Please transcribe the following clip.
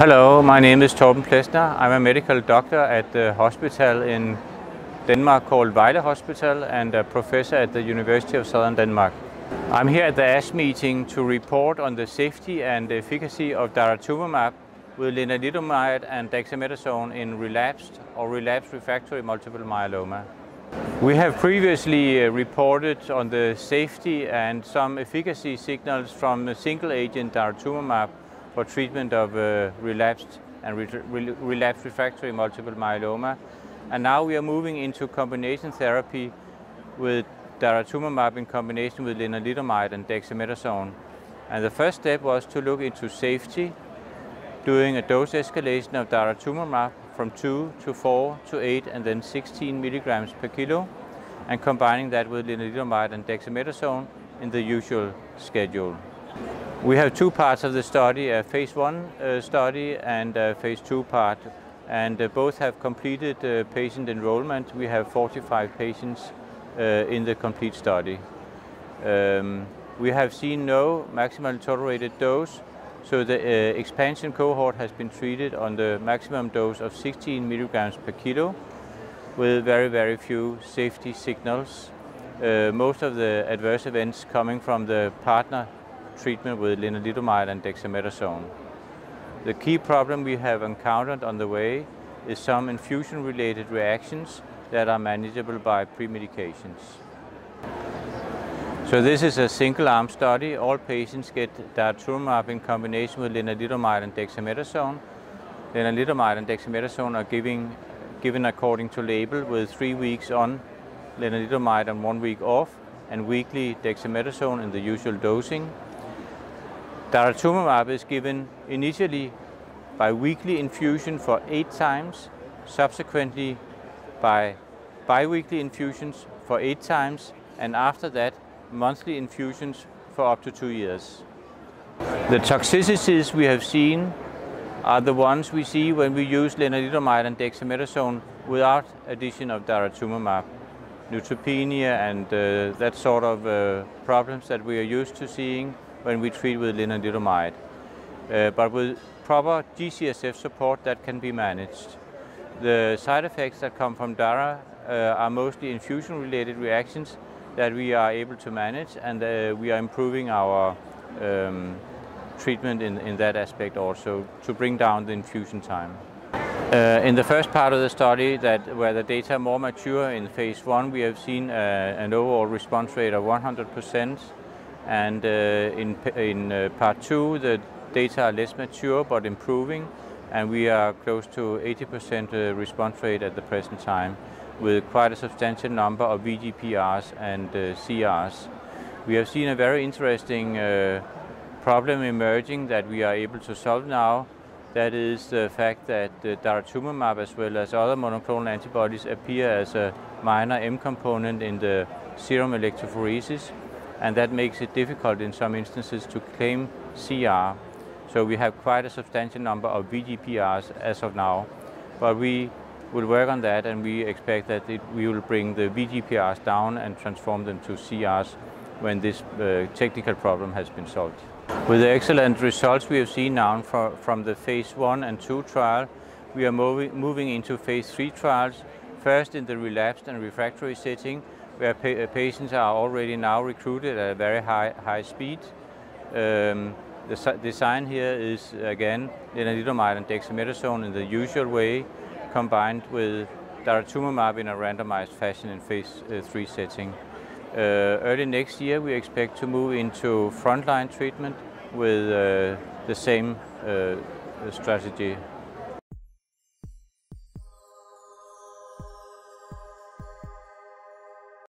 Hello, my name is Torben Plesner. I'm a medical doctor at the hospital in Denmark called Vejle Hospital and a professor at the University of Southern Denmark. I'm here at the ASH meeting to report on the safety and efficacy of Daratumumab with Lenalidomide and Dexamethasone in relapsed or relapsed refractory multiple myeloma. We have previously reported on the safety and some efficacy signals from the single agent Daratumumab for treatment of relapsed and relapsed refractory multiple myeloma. And now we are moving into combination therapy with Daratumumab in combination with Lenalidomide and Dexamethasone. And the first step was to look into safety, doing a dose escalation of Daratumumab from 2 to 4 to 8 and then 16 milligrams per kilo, and combining that with Lenalidomide and Dexamethasone in the usual schedule. We have two parts of the study, a phase 1 study and a phase 2 part, and both have completed patient enrollment. We have 45 patients in the complete study. We have seen no maximal tolerated dose, so the expansion cohort has been treated on the maximum dose of 16 milligrams per kilo with very few safety signals. Most of the adverse events coming from the partner treatment with Lenalidomide and Dexamethasone. The key problem we have encountered on the way is some infusion-related reactions that are manageable by pre-medications. So this is a single-arm study. All patients get Daratumumab in combination with Lenalidomide and Dexamethasone. Lenalidomide and Dexamethasone are given according to label with 3 weeks on Lenalidomide and 1 week off, and weekly Dexamethasone in the usual dosing. Daratumumab is given initially by weekly infusion for 8 times, subsequently by bi-weekly infusions for 8 times, and after that monthly infusions for up to 2 years. The toxicities we have seen are the ones we see when we use Lenalidomide and Dexamethasone without addition of Daratumumab. Neutropenia and that sort of problems that we are used to seeing when we treat with Lenalidomide. But with proper GCSF support, that can be managed. The side effects that come from Dara are mostly infusion-related reactions that we are able to manage, and we are improving our treatment in that aspect also to bring down the infusion time. In the first part of the study, where the data are more mature in phase 1, we have seen an overall response rate of 100%. And in part 2, the data are less mature but improving, and we are close to 80% response rate at the present time, with quite a substantial number of VGPRs and CRs. We have seen a very interesting problem emerging that we are able to solve now. That is the fact that Daratumumab as well as other monoclonal antibodies appear as a minor M component in the serum electrophoresis, and that makes it difficult in some instances to claim CR. So we have quite a substantial number of VGPRs as of now, but we will work on that, and we expect that we will bring the VGPRs down and transform them to CRs when this technical problem has been solved. With the excellent results we have seen now from the phase 1 and 2 trial, we are moving into phase 3 trials, first in the relapsed and refractory setting, where patients are already now recruited at a very high speed. The design here is again Lenalidomide and Dexamethasone in the usual way, combined with Daratumumab in a randomized fashion in phase 3 setting. Early next year we expect to move into frontline treatment with the same strategy.